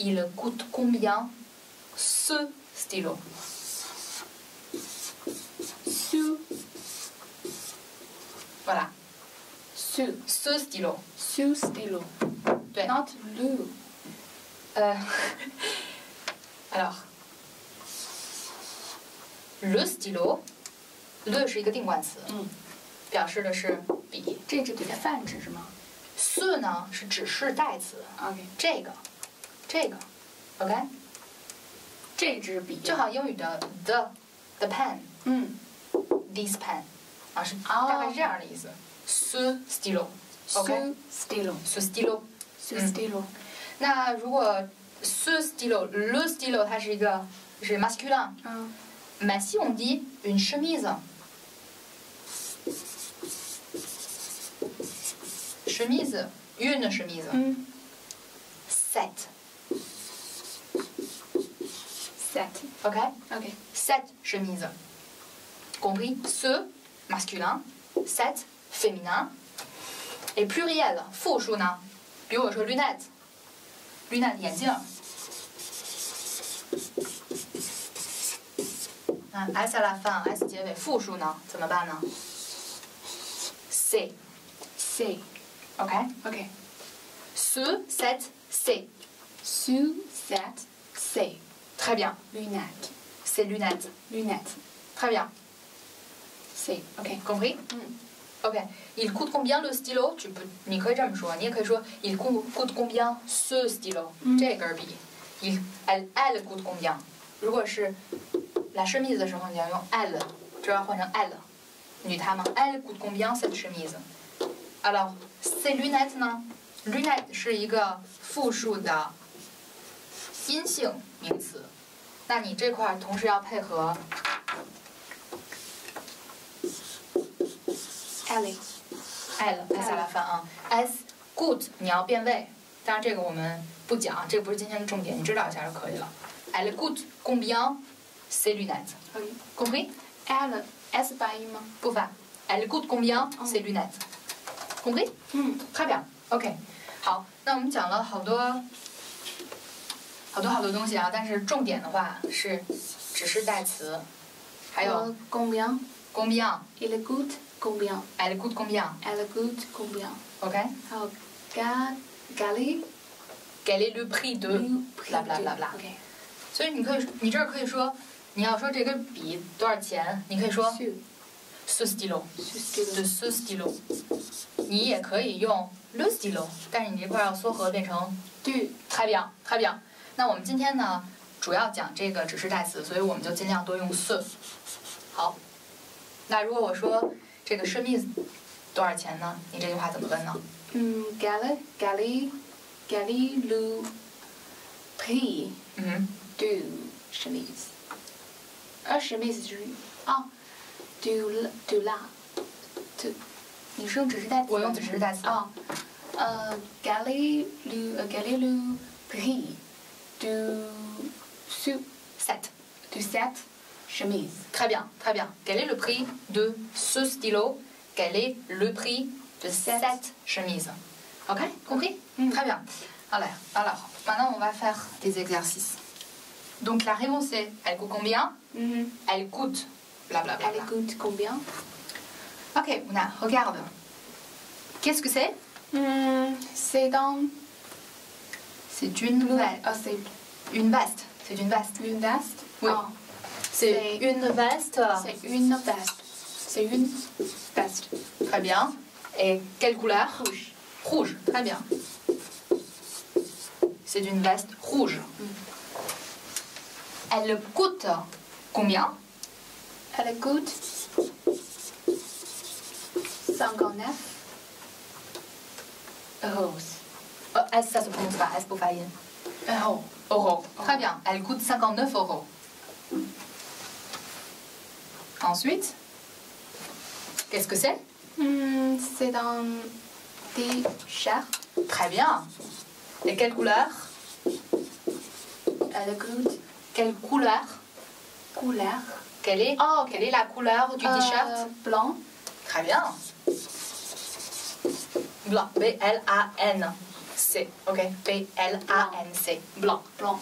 il coûte combien ce stylo? Voilà. Ce stylo. Ce stylo. 对。 Not le. Alors, le stylo， le 是一个定冠词，表示的是笔。这支笔的泛指是吗 ce 呢是指示代词。 ？OK。这个 ，OK， 这支笔就好英语的 the pen， this pen， 啊是大概是这样的意思。ce stylo，OK， ce stylo。那如果 ce stylo，le stylo 它是一个是 masculin。Mais si on dit une chemise， chemise， une chemise， OK。 cette chemise， compris ce masculin， cette féminin， et pluriel 复数呢？比如我说 lunette 眼镜。 S 来翻 S 结尾复数呢怎么办呢 ？C OK ce cette c'est très bien lunette c'est lunette très bien c'est OK compris OK il coûte combien le stylo 你可以这么说，你也可以说 il coûte combien ce stylo 这根笔 elle coûte combien 如果是 la chemise 的时候，你要用 elle， 这要换成 elle， 女她吗 ？Elle coûte combien cette chemise？ Alors ces lunettes 呢 ？lunette 是一个复数的阴性名词，那你这块同时要配合 elle 下来翻啊 ，s coûte 你要变位，当然这个我们不讲，这个不是今天的重点，你知道一下就可以了。Elle coûte combien ces lunettes compris Elle S 发音吗？不发 Elle coûte combien ces lunettes compris très bien OK 好，那我们讲了好多东西啊，但是重点的话是指示代词，还有 combien il coûte combien elle coûte combien OK 还有 quel est le prix de bla bla bla bla 所以你这儿可以说，你要说这根笔多少钱，你可以说 ce stylo de ce stylo， 你也可以用 le stylo， 但是你这块要缩合变成 du très bien。那我们今天呢，主要讲这个指示代词，所以我们就尽量多用 ce。好，那如果我说这个 chemise 多少钱呢？你这句话怎么问呢？quel est le prix de chemise chemise 就是de la 你是用指示代词？我用指示代词。quel est le prix de cette chemise Très bien. Quel est le prix de ce stylo? Quel est le prix de cette chemise? OK, compris? Très bien. Alors, maintenant on va faire des exercices. Donc la réponse est, elle coûte combien? Elle coûte, blablabla. Elle coûte combien? Ok, Ouna, regarde. Qu'est-ce que c'est? C'est une veste. Une veste. C'est une veste. Une veste? Oui. C'est une veste. C'est une veste. C'est une veste. Très bien. Et quelle couleur? Rouge. Rouge, très bien. C'est une veste rouge. Elle coûte combien? Elle coûte 59 euros. S, ça se prononce pas, S pour faillir. Euros. Très bien. Elle coûte 59 euros. Ensuite, qu'est-ce que c'est? C'est un t-shirt. Très bien. Et quelle couleur? Elle coûte quelle couleur? Quelle est la couleur du t-shirt? Blanc. Très bien. Blanc. B-L-A-N. C OK B L A N C blanc blanc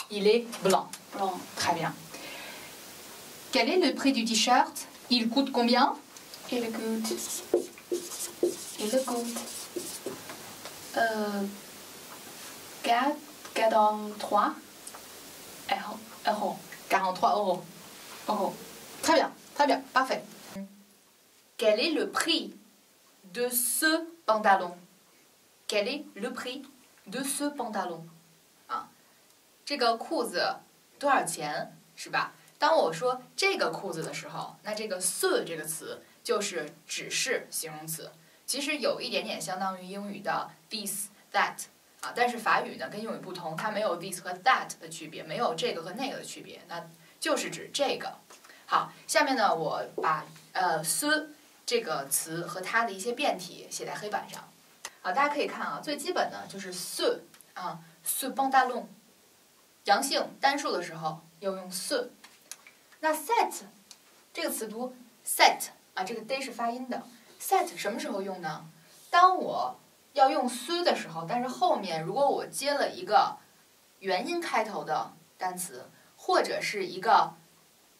il est blanc blanc très bien quel est le prix du t-shirt il coûte combien il coûte 43 euros 43 euros euros très bien parfait quel est le prix de ce pantalon quel est le prix de ce pantalon 啊，这个裤子多少钱是吧？当我说这个裤子的时候，那这个 ce 这个词就是指示形容词，其实有一点点相当于英语的 this that 啊，但是法语呢跟英语不同，它没有 this 和 that 的区别，没有这个和那个的区别，那就是指这个。好，下面呢我把ce这个词和它的一些变体写在黑板上。啊，大家可以看啊，最基本的就是 ce 啊 ce pantalon， 阳性单数的时候要用 ce。那 set 这个词读 set 啊，这个 d 是发音的。set 什么时候用呢？当我要用 ce 的时候，但是后面如果我接了一个元音开头的单词，或者是一个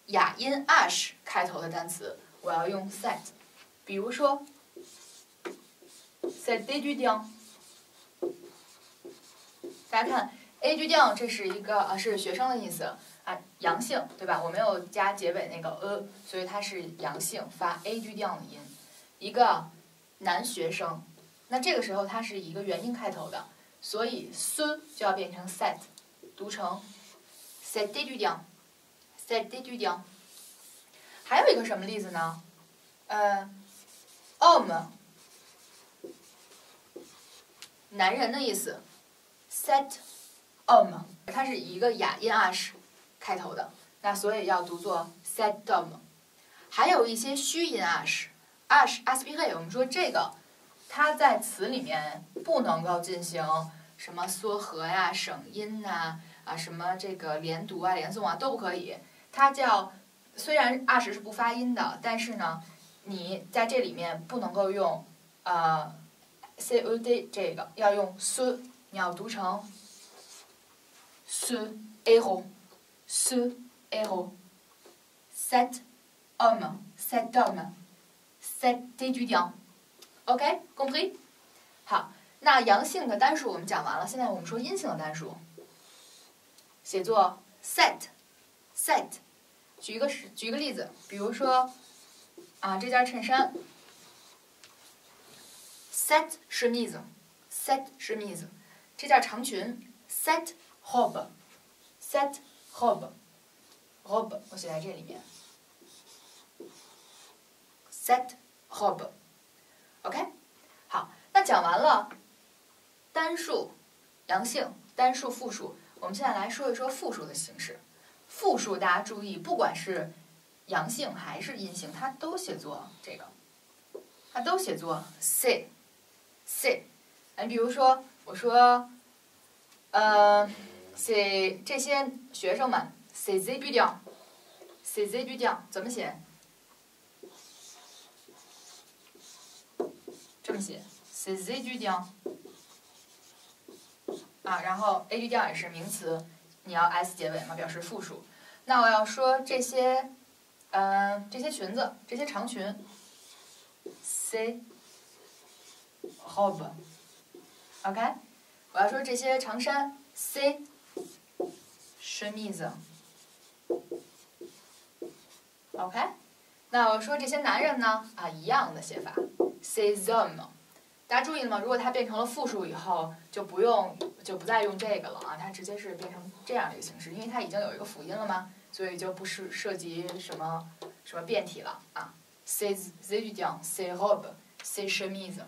哑音 ash 开头的单词，我要用 set。比如说 ，cet étudiant， 大家看 étudiant 这是一个是学生的意思啊，阳性对吧？我没有加结尾那个所以它是阳性，发 étudiant 的音。一个男学生，那这个时候它是一个元音开头的，所以 ce 就要变成 set， 读成 cet étudiant，cet étudiant。还有一个什么例子呢？homme， 男人的意思 ，cet homme， 它是以一个哑音 ash 开头的，那所以要读作 cet homme。还有一些虚音 ash aspiré， 我们说这个它在词里面不能够进行什么缩合呀、省音呐什么这个连读啊、连诵啊都不可以。它叫虽然 ash 是不发音的，但是呢，你在这里面不能够用ced 这个，要用 ce， 你要读成 ce héros，ce héros，cet homme，cet homme，cet étudiant。OK， compris？ 好，那阳性的单数我们讲完了，现在我们说阴性的单数，写作 set。举一个例子，比如说这件衬衫 ，cette chemise，cette chemise， 这件长裙 cette robe，cette robe，robe 我写在这里面 ，cette robe。OK， 好，那讲完了单数、阳性、单数、复数，我们现在来说一说复数的形式。复数大家注意，不管是阳性还是阴性，它都写作这个，它都写作 c。你比如说，我说，这些学生们 ces étudiants 怎么写？这么写 ces étudiants 然后 étudiant 也是名词。你要 s 结尾嘛，表示复数。那我要说这些裙子，这些长裙 ，ces robes。OK， 我要说这些长衫 ，ces chemises。OK， 那我说这些男人呢？一样的写法 ，ces hommes。大家注意了吗？如果它变成了复数以后，就不再用这个了它直接是变成这样的一个形式，因为它已经有一个辅音了嘛，所以就不是涉及什么变体了ces étudiants, ces robes, ces chemises,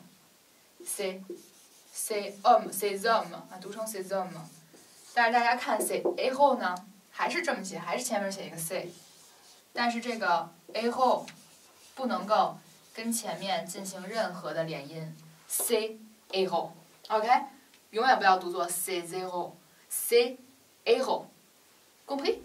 ces hommes 读成 ces hommes。但是大家看 ces héros 呢，还是这么写，还是前面写一个 c， 但是这个 héros 不能够跟前面进行任何的连音。ces héros，OK， 永远不要读作 ces héros，ces héros，compris？